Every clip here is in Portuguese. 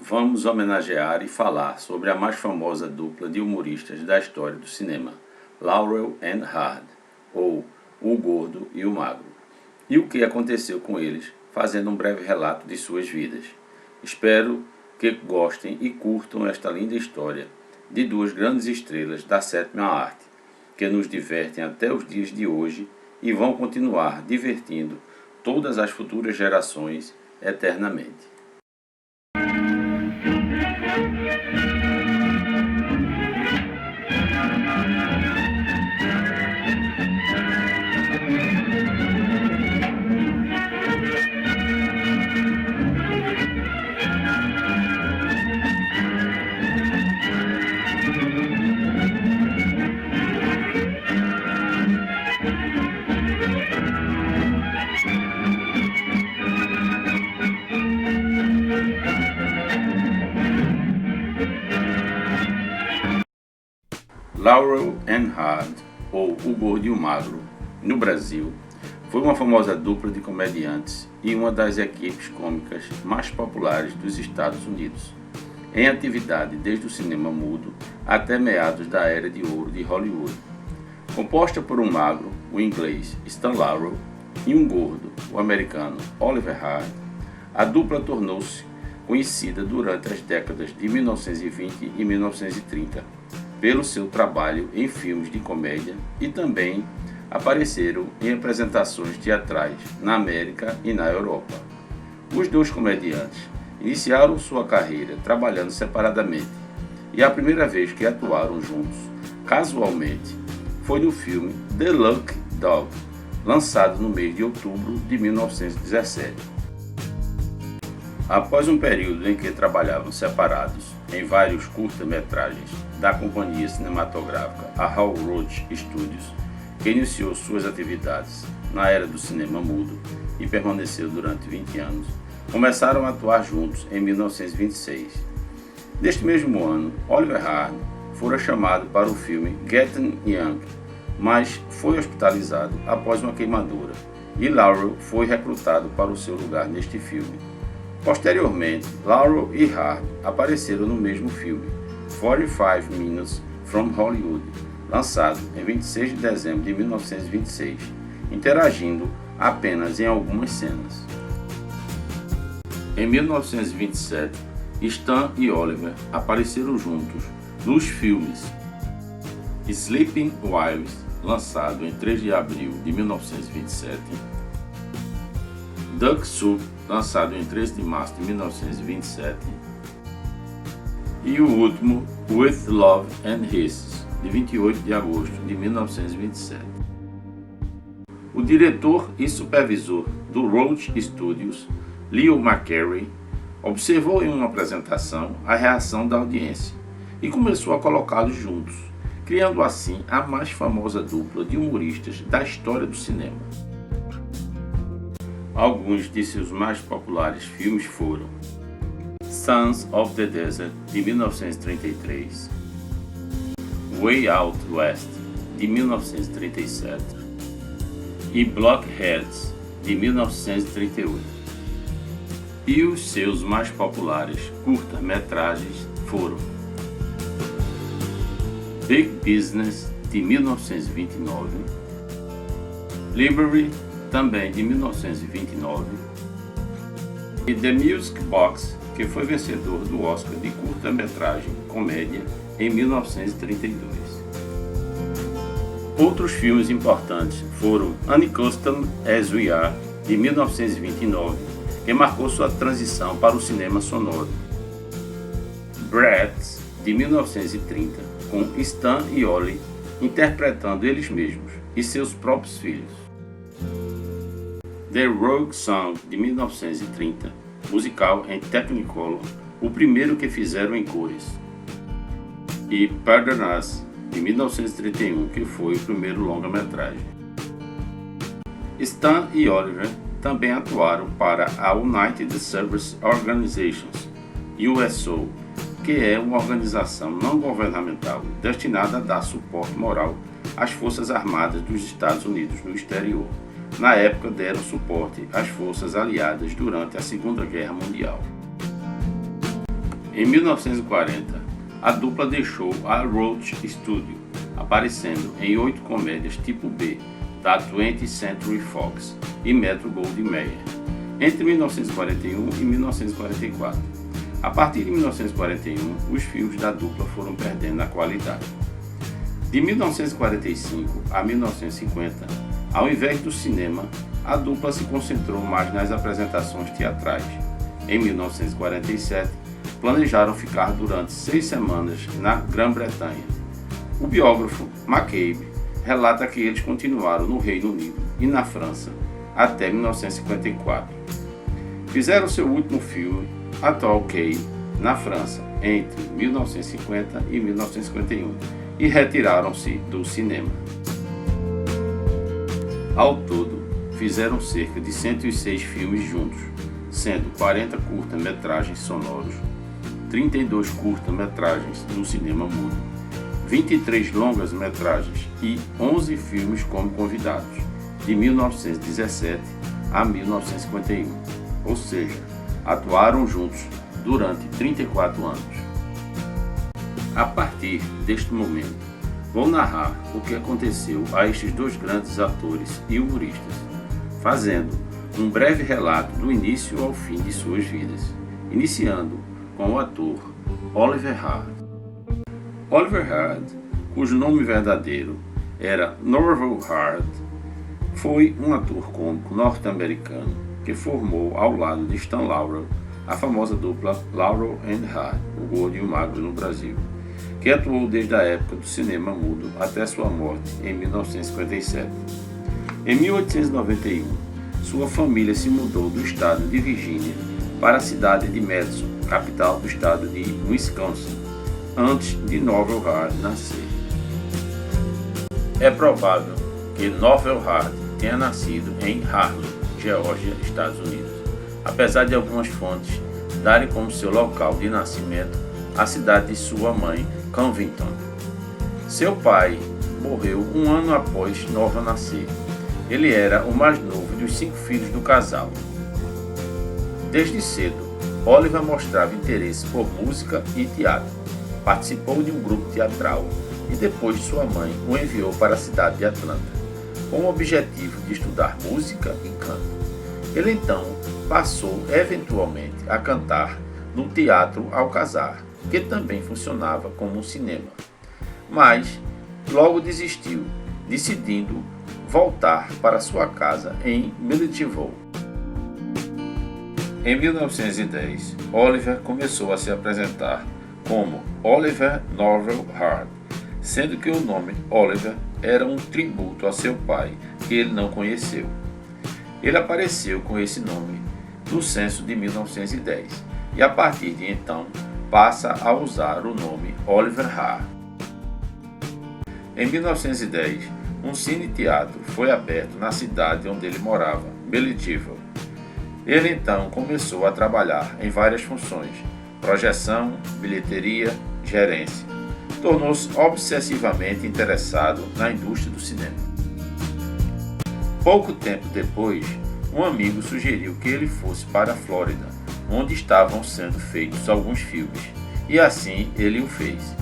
vamos homenagear e falar sobre a mais famosa dupla de humoristas da história do cinema, Laurel and Hardy, ou O Gordo e o Magro, e o que aconteceu com eles, fazendo um breve relato de suas vidas. Espero que gostem e curtam esta linda história de duas grandes estrelas da sétima arte, que nos divertem até os dias de hoje e vão continuar divertindo todas as futuras gerações eternamente. Laurel and Hardy, ou O Gordo e o Magro, no Brasil, foi uma famosa dupla de comediantes e uma das equipes cômicas mais populares dos Estados Unidos, em atividade desde o cinema mudo até meados da Era de Ouro de Hollywood. Composta por um magro, o inglês Stan Laurel, e um gordo, o americano Oliver Hardy, a dupla tornou-se conhecida durante as décadas de 1920 e 1930, pelo seu trabalho em filmes de comédia e também apareceram em apresentações teatrais na América e na Europa. Os dois comediantes iniciaram sua carreira trabalhando separadamente e a primeira vez que atuaram juntos, casualmente, foi no filme The Lucky Dog, lançado no mês de outubro de 1917. Após um período em que trabalhavam separados em vários curta-metragens da companhia cinematográfica a Hall Roach Studios, que iniciou suas atividades na era do cinema mudo e permaneceu durante 20 anos, começaram a atuar juntos em 1926. Neste mesmo ano, Oliver Hardy fora chamado para o filme Getting Young, mas foi hospitalizado após uma queimadura, e Laurel foi recrutado para o seu lugar neste filme. Posteriormente, Laurel e Hardy apareceram no mesmo filme, 45 Minutes from Hollywood, lançado em 26 de dezembro de 1926, interagindo apenas em algumas cenas. Em 1927, Stan e Oliver apareceram juntos nos filmes Sleeping Wives, lançado em 3 de abril de 1927, Duck Soup, lançado em 13 de março de 1927, e o último With Love and Kisses, de 28 de agosto de 1927. O diretor e supervisor do Roach Studios, Leo McCarey, observou em uma apresentação a reação da audiência e começou a colocá-los juntos, criando assim a mais famosa dupla de humoristas da história do cinema. Alguns de seus mais populares filmes foram Sons of the Desert, de 1933, Way Out West, de 1937 e Blockheads, de 1938. E os seus mais populares curta-metragens foram Big Business, de 1929, Liberty, também de 1929, e The Music Box, que foi vencedor do Oscar de curta-metragem comédia em 1932. Outros filmes importantes foram Unaccustomed as We Are, de 1929, que marcou sua transição para o cinema sonoro, Bratz, de 1930, com Stan e Ollie interpretando eles mesmos e seus próprios filhos, The Rogue Song, de 1930, musical em Technicolor, o primeiro que fizeram em cores, e Pardon Us, de 1931, que foi o primeiro longa-metragem. Stan e Oliver também atuaram para a United Service Organizations, USO, que é uma organização não governamental destinada a dar suporte moral às Forças Armadas dos Estados Unidos no exterior. Na época deram suporte às forças aliadas durante a Segunda Guerra Mundial. Em 1940, a dupla deixou a Roach Studio, aparecendo em 8 comédias tipo B da 20th Century Fox e Metro-Goldwyn-Mayer, entre 1941 e 1944. A partir de 1941, os filmes da dupla foram perdendo na qualidade. De 1945 a 1950, ao invés do cinema, a dupla se concentrou mais nas apresentações teatrais. Em 1947, planejaram ficar durante 6 semanas na Grã-Bretanha. O biógrafo McCabe relata que eles continuaram no Reino Unido e na França até 1954. Fizeram seu último filme, A Tall Kay, na França, entre 1950 e 1951, e retiraram-se do cinema. Ao todo, fizeram cerca de 106 filmes juntos, sendo 40 curta-metragens sonoros, 32 curta-metragens no cinema mudo, 23 longas-metragens e 11 filmes como convidados, de 1917 a 1951, ou seja, atuaram juntos durante 34 anos. A partir deste momento, vou narrar o que aconteceu a estes dois grandes atores e humoristas, fazendo um breve relato do início ao fim de suas vidas, iniciando com o ator Oliver Hardy. Oliver Hardy, cujo nome verdadeiro era Norval Hardy, foi um ator cômico norte-americano que formou ao lado de Stan Laurel a famosa dupla Laurel and Hardy, o gordo e o magro no Brasil, que atuou desde a época do cinema mudo até sua morte em 1957. Em 1891, sua família se mudou do estado de Virgínia para a cidade de Madison, capital do estado de Wisconsin, antes de Norval Hardy nascer. É provável que Norval Hardy tenha nascido em Harlem, Geórgia, Estados Unidos, apesar de algumas fontes darem como seu local de nascimento a cidade de sua mãe, Covington. Seu pai morreu um ano após Norval nascer. Ele era o mais novo dos 5 filhos do casal. Desde cedo, Oliver mostrava interesse por música e teatro. Participou de um grupo teatral e depois sua mãe o enviou para a cidade de Atlanta, com o objetivo de estudar música e canto. Ele então passou eventualmente a cantar no Teatro Alcazar, que também funcionava como um cinema, mas logo desistiu, decidindo voltar para sua casa em Milledgeville. Em 1910, Oliver começou a se apresentar como Oliver Norval Hardy, sendo que o nome Oliver era um tributo a seu pai, que ele não conheceu. Ele apareceu com esse nome no censo de 1910 e a partir de então passa a usar o nome Oliver Hardy. Em 1910, um cine-teatro foi aberto na cidade onde ele morava, Milledgeville. Ele então começou a trabalhar em várias funções: projeção, bilheteria, gerência. Tornou-se obsessivamente interessado na indústria do cinema. Pouco tempo depois, um amigo sugeriu que ele fosse para a Flórida, onde estavam sendo feitos alguns filmes, e assim ele o fez.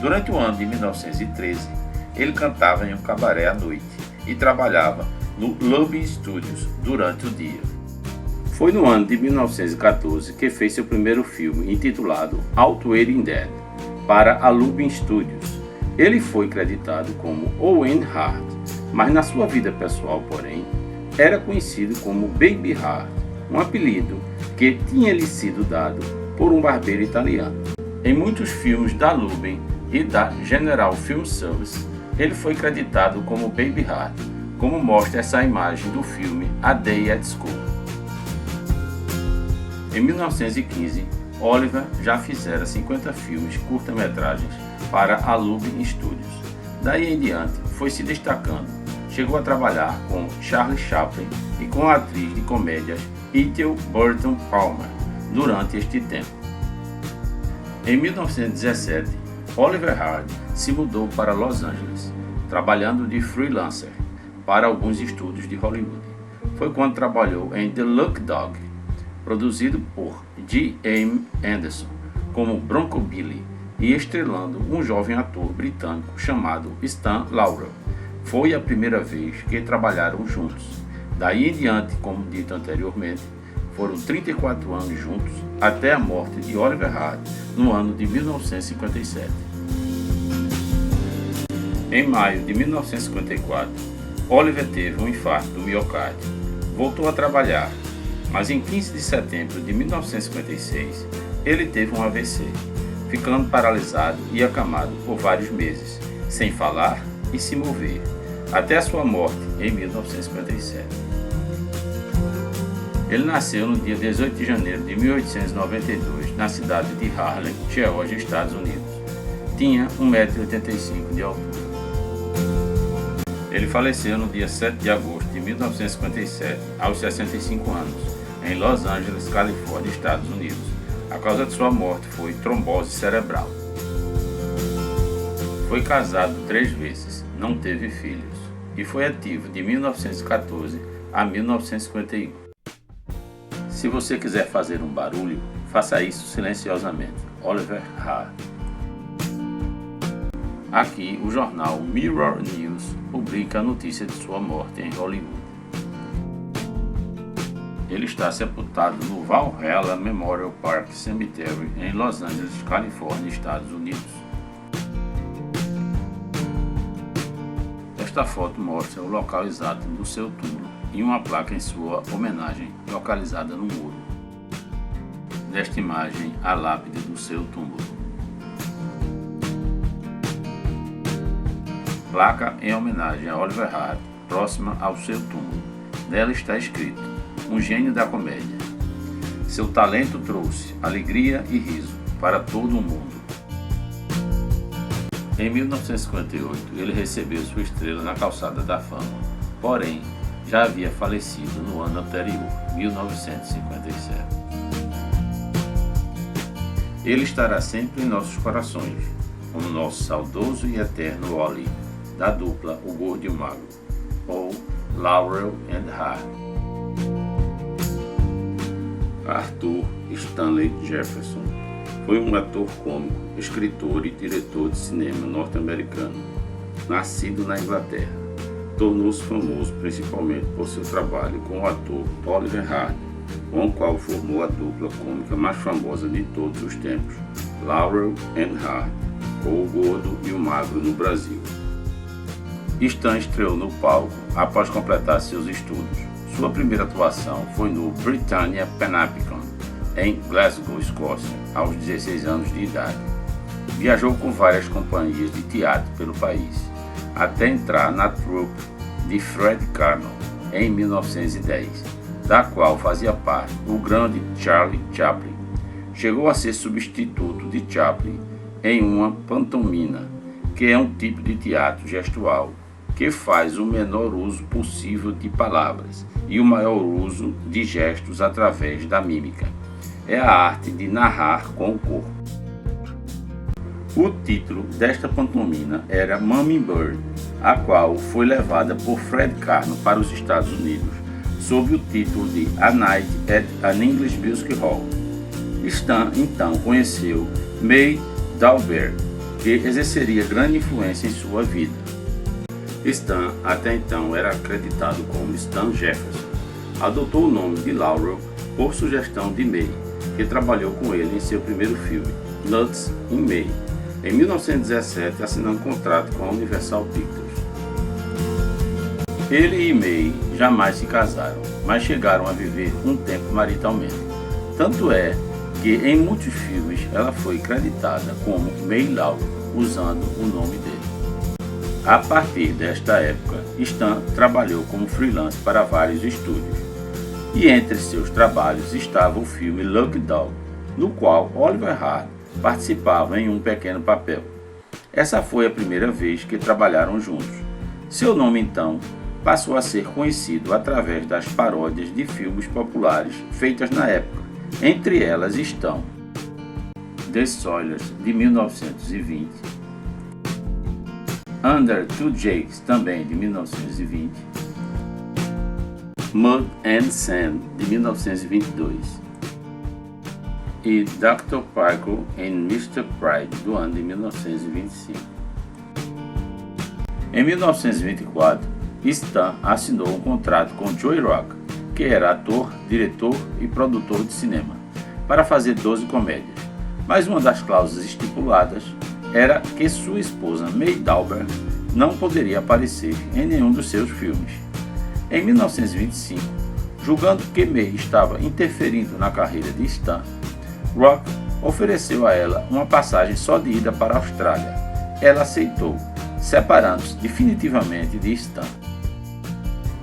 Durante o ano de 1913, ele cantava em um cabaré à noite e trabalhava no Lubin Studios durante o dia. Foi no ano de 1914 que fez seu primeiro filme, intitulado Outwitting Dead, para a Lubin Studios. Ele foi creditado como Owen Hardy, mas na sua vida pessoal, porém, era conhecido como Baby Hardy, um apelido que tinha-lhe sido dado por um barbeiro italiano. Em muitos filmes da Lubin e da General Film Service, ele foi creditado como Baby Hardy, como mostra essa imagem do filme A Day at School. Em 1915, Oliver já fizera 50 filmes curta-metragens para a Lubin Studios. Daí em diante, foi se destacando. Chegou a trabalhar com Charlie Chaplin e com a atriz de comédias Ethel Burton Palmer durante este tempo. Em 1917, Oliver Hardy se mudou para Los Angeles, trabalhando de freelancer para alguns estúdios de Hollywood. Foi quando trabalhou em The Luck Dog, produzido por G. M. Anderson, como Bronco Billy e estrelando um jovem ator britânico chamado Stan Laurel. Foi a primeira vez que trabalharam juntos. Daí em diante, como dito anteriormente, foram 34 anos juntos até a morte de Oliver Hart no ano de 1957. Em maio de 1954, Oliver teve um infarto do miocárdio. Voltou a trabalhar, mas em 15 de setembro de 1956, ele teve um AVC, ficando paralisado e acamado por vários meses, sem falar e se mover, até a sua morte em 1957. Ele nasceu no dia 18 de janeiro de 1892, na cidade de Harlem, Geórgia, Estados Unidos. Tinha 1,85 m de altura. Ele faleceu no dia 7 de agosto de 1957, aos 65 anos, em Los Angeles, Califórnia, Estados Unidos. A causa de sua morte foi trombose cerebral. Foi casado 3 vezes, não teve filhos, e foi ativo de 1914 a 1951. Se você quiser fazer um barulho, faça isso silenciosamente. Oliver Hart. Aqui, o jornal Mirror News publica a notícia de sua morte em Hollywood. Ele está sepultado no Valhalla Memorial Park Cemetery, em Los Angeles, Califórnia, Estados Unidos. Esta foto mostra o local exato do seu túmulo e uma placa em sua homenagem localizada no muro. Nesta imagem, a lápide do seu túmulo. Placa em homenagem a Oliver Hart, próxima ao seu túmulo. Nela está escrito: um gênio da comédia. Seu talento trouxe alegria e riso para todo o mundo. Em 1958, ele recebeu sua estrela na Calçada da Fama, porém, já havia falecido no ano anterior, 1957. Ele estará sempre em nossos corações, como nosso saudoso e eterno Oli, da dupla O Gordo e o Magro, ou Laurel and Hart. Arthur Stanley Jefferson foi um ator cômico, escritor e diretor de cinema norte-americano, nascido na Inglaterra. Tornou-se famoso principalmente por seu trabalho com o ator Oliver Hart, com o qual formou a dupla cômica mais famosa de todos os tempos, Laurel and Hart, ou O Gordo e o Magro no Brasil. Stan estreou no palco após completar seus estudos. Sua primeira atuação foi no Britannia Panopticon, em Glasgow, Escócia, aos 16 anos de idade. Viajou com várias companhias de teatro pelo país, até entrar na troupe de Fred Karno, em 1910, da qual fazia parte o grande Charlie Chaplin. Chegou a ser substituto de Chaplin em uma pantomima, que é um tipo de teatro gestual que faz o menor uso possível de palavras e o maior uso de gestos através da mímica. É a arte de narrar com o corpo. O título desta pantomima era Mummy Bird, a qual foi levada por Fred Karno para os Estados Unidos, sob o título de A Night at an English Music Hall. Stan então conheceu May Dahlberg, que exerceria grande influência em sua vida. Stan até então era acreditado como Stan Jefferson. Adotou o nome de Laurel por sugestão de May, que trabalhou com ele em seu primeiro filme, Nuts in May, em 1917, assinando um contrato com a Universal Pictures. Ele e May jamais se casaram, mas chegaram a viver um tempo maritalmente. Tanto é que em muitos filmes ela foi creditada como May Laurel, usando o nome dele. A partir desta época, Stan trabalhou como freelance para vários estúdios, e entre seus trabalhos estava o filme Lucky Dog, no qual Oliver Hart participava em um pequeno papel. Essa foi a primeira vez que trabalharam juntos. Seu nome, então, passou a ser conhecido através das paródias de filmes populares feitas na época. Entre elas estão The Soilers, de 1920, Under Two Jakes, também de 1920, Mud and Sand, de 1922, e Dr. Pickle em Mr. Pride, do ano de 1925. Em 1924, Stan assinou um contrato com Joey Rock, que era ator, diretor e produtor de cinema, para fazer 12 comédias, mas uma das cláusulas estipuladas era que sua esposa May Dauber não poderia aparecer em nenhum dos seus filmes. Em 1925, julgando que May estava interferindo na carreira de Stan, Rock ofereceu a ela uma passagem só de ida para a Austrália. Ela aceitou, separando-se definitivamente de Stan.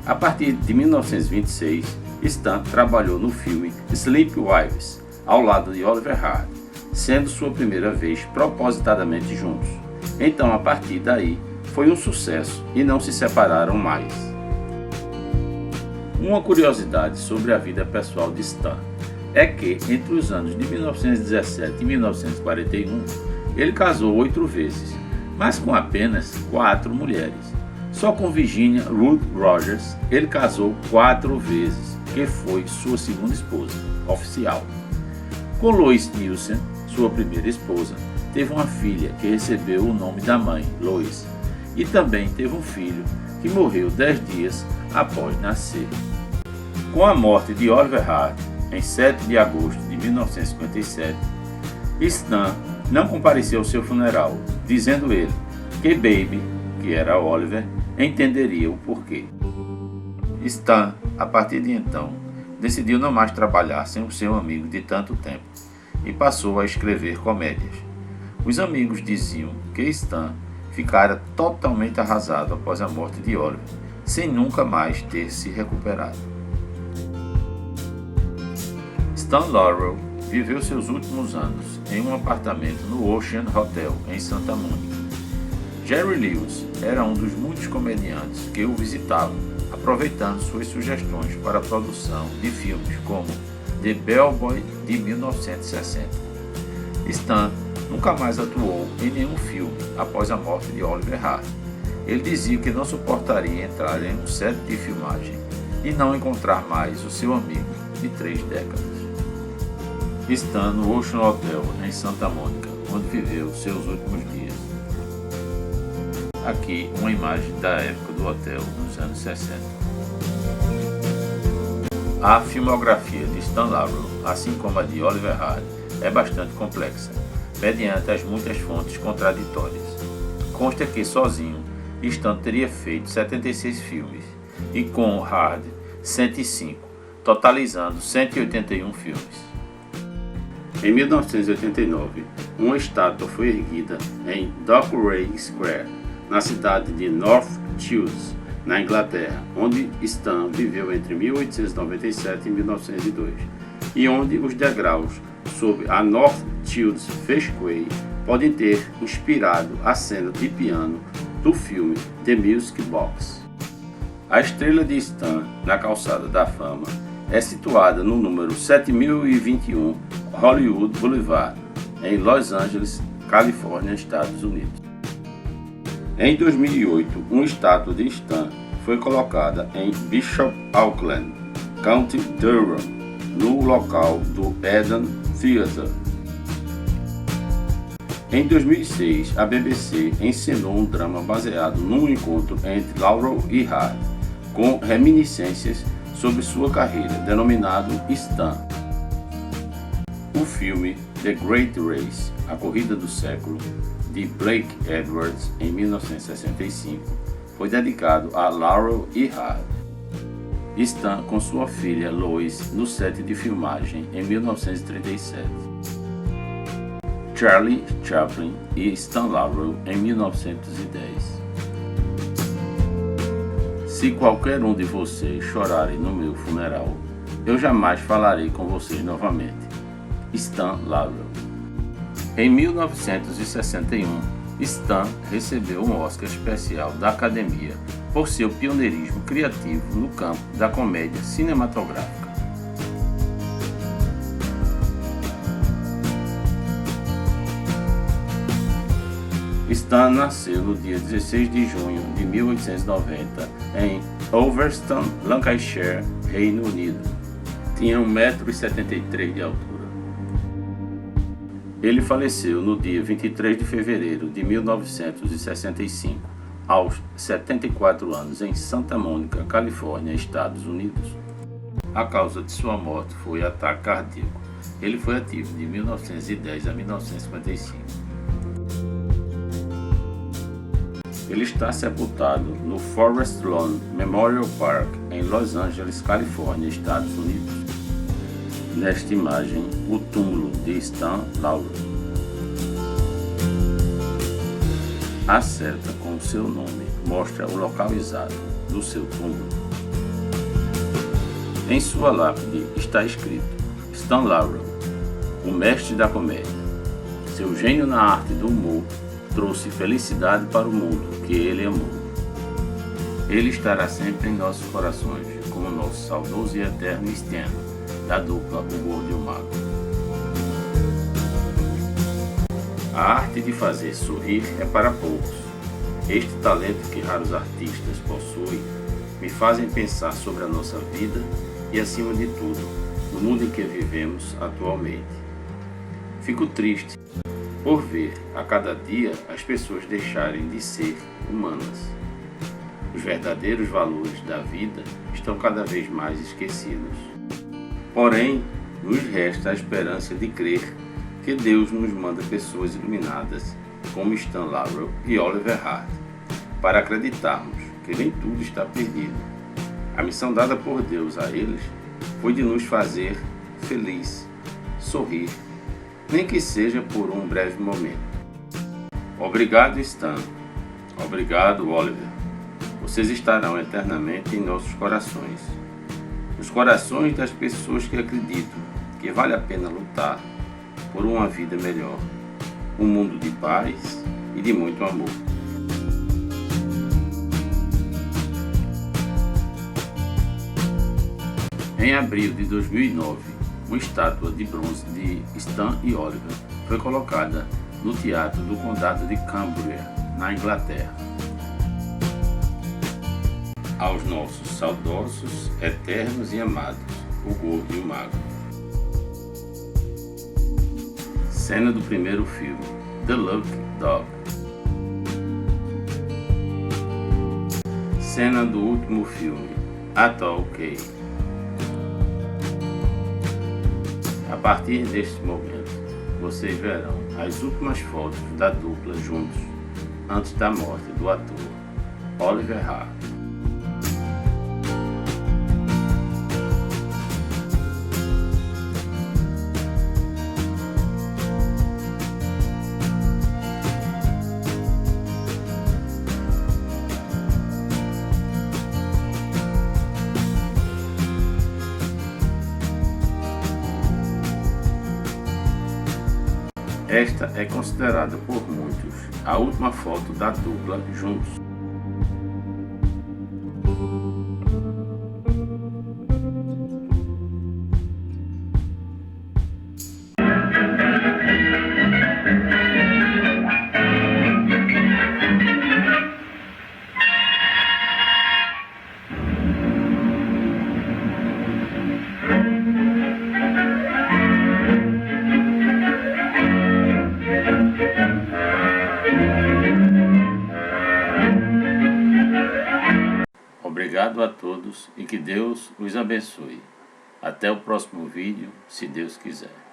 A partir de 1926, Stan trabalhou no filme Sleepwives, ao lado de Oliver Hardy, sendo sua primeira vez propositadamente juntos. Então, a partir daí, foi um sucesso e não se separaram mais. Uma curiosidade sobre a vida pessoal de Stan é que, entre os anos de 1917 e 1941, ele casou 8 vezes, mas com apenas 4 mulheres. Só com Virginia Ruth Rogers ele casou 4 vezes, que foi sua segunda esposa, oficial. Com Lois Nielsen, sua primeira esposa, teve uma filha que recebeu o nome da mãe, Lois, e também teve um filho que morreu 10 dias após nascer. Com a morte de Oliver Hardy, em 7 de agosto de 1957, Stan não compareceu ao seu funeral, dizendo ele que Baby, que era Oliver, entenderia o porquê. Stan, a partir de então, decidiu não mais trabalhar sem o seu amigo de tanto tempo e passou a escrever comédias. Os amigos diziam que Stan ficara totalmente arrasado após a morte de Oliver, sem nunca mais ter se recuperado. Stan Laurel viveu seus últimos anos em um apartamento no Ocean Hotel, em Santa Mônica. Jerry Lewis era um dos muitos comediantes que o visitavam, aproveitando suas sugestões para a produção de filmes como The Bellboy de 1960. Stan nunca mais atuou em nenhum filme após a morte de Oliver Hardy. Ele dizia que não suportaria entrar em um set de filmagem e não encontrar mais o seu amigo de 3 décadas. Stan no Ocean Hotel, em Santa Mônica, onde viveu seus últimos dias. Aqui uma imagem da época do hotel, nos anos 60. A filmografia de Stan Laurel, assim como a de Oliver Hardy, é bastante complexa, mediante as muitas fontes contraditórias. Consta que, sozinho, Stan teria feito 76 filmes, e com Hardy, 105, totalizando 181 filmes. Em 1989, uma estátua foi erguida em Dockwray Square, na cidade de North Shields, na Inglaterra, onde Stan viveu entre 1897 e 1902, e onde os degraus sob a North Shields Fishway podem ter inspirado a cena de piano do filme The Music Box. A estrela de Stan na Calçada da Fama é situada no número 7021 Hollywood Boulevard, em Los Angeles, Califórnia, Estados Unidos. Em 2008, uma estátua de Stan foi colocada em Bishop Auckland, County Durham, no local do Eden Theatre. Em 2006, a BBC encenou um drama baseado num encontro entre Laurel e Hardy, com reminiscências sobre sua carreira, denominado Stan. O filme The Great Race, A Corrida do Século, de Blake Edwards, em 1965, foi dedicado a Laurel e Hardy. Stan com sua filha Lois no set de filmagem em 1937. Charlie Chaplin e Stan Laurel em 1910. Se qualquer um de vocês chorarem no meu funeral, eu jamais falarei com vocês novamente. Stan Laurel. Em 1961, Stan recebeu um Oscar especial da Academia por seu pioneirismo criativo no campo da comédia cinematográfica. Stan nasceu no dia 16 de junho de 1890 em Ulverston, Lancashire, Reino Unido. Tinha 1,73 m de altura. Ele faleceu no dia 23 de fevereiro de 1965, aos 74 anos, em Santa Mônica, Califórnia, Estados Unidos. A causa de sua morte foi ataque cardíaco. Ele foi ativo de 1910 a 1955. Ele está sepultado no Forest Lawn Memorial Park, em Los Angeles, Califórnia, Estados Unidos. Nesta imagem, o túmulo de Stan Laurel. A seta com seu nome mostra o local exato do seu túmulo. Em sua lápide está escrito: Stan Laurel, o mestre da comédia. Seu gênio na arte do humor trouxe felicidade para o mundo que ele amou. Ele estará sempre em nossos corações, como nosso saudoso e eterno Stan, da dupla O Gordo e o Magro. A arte de fazer sorrir é para poucos. Este talento que raros artistas possuem me fazem pensar sobre a nossa vida e, acima de tudo, no mundo em que vivemos atualmente. Fico triste por ver a cada dia as pessoas deixarem de ser humanas. Os verdadeiros valores da vida estão cada vez mais esquecidos. Porém, nos resta a esperança de crer que Deus nos manda pessoas iluminadas, como Stan Laurel e Oliver Hart, para acreditarmos que nem tudo está perdido. A missão dada por Deus a eles foi de nos fazer feliz, sorrir, nem que seja por um breve momento. Obrigado, Stan. Obrigado, Oliver. Vocês estarão eternamente em nossos corações. Nos corações das pessoas que acreditam que vale a pena lutar por uma vida melhor, um mundo de paz e de muito amor. Em abril de 2009, uma estátua de bronze de Stan e Oliver foi colocada no Teatro do Condado de Cumbria, na Inglaterra. Aos nossos saudosos, eternos e amados, o Gordo e o Magro. Cena do primeiro filme, The Lucky Dog. Cena do último filme, Atoll-Kay. A partir deste momento, vocês verão as últimas fotos da dupla juntos, antes da morte do ator Oliver Hart. Esta é considerada por muitos a última foto da dupla juntos. Obrigado a todos e que Deus os abençoe. Até o próximo vídeo, se Deus quiser.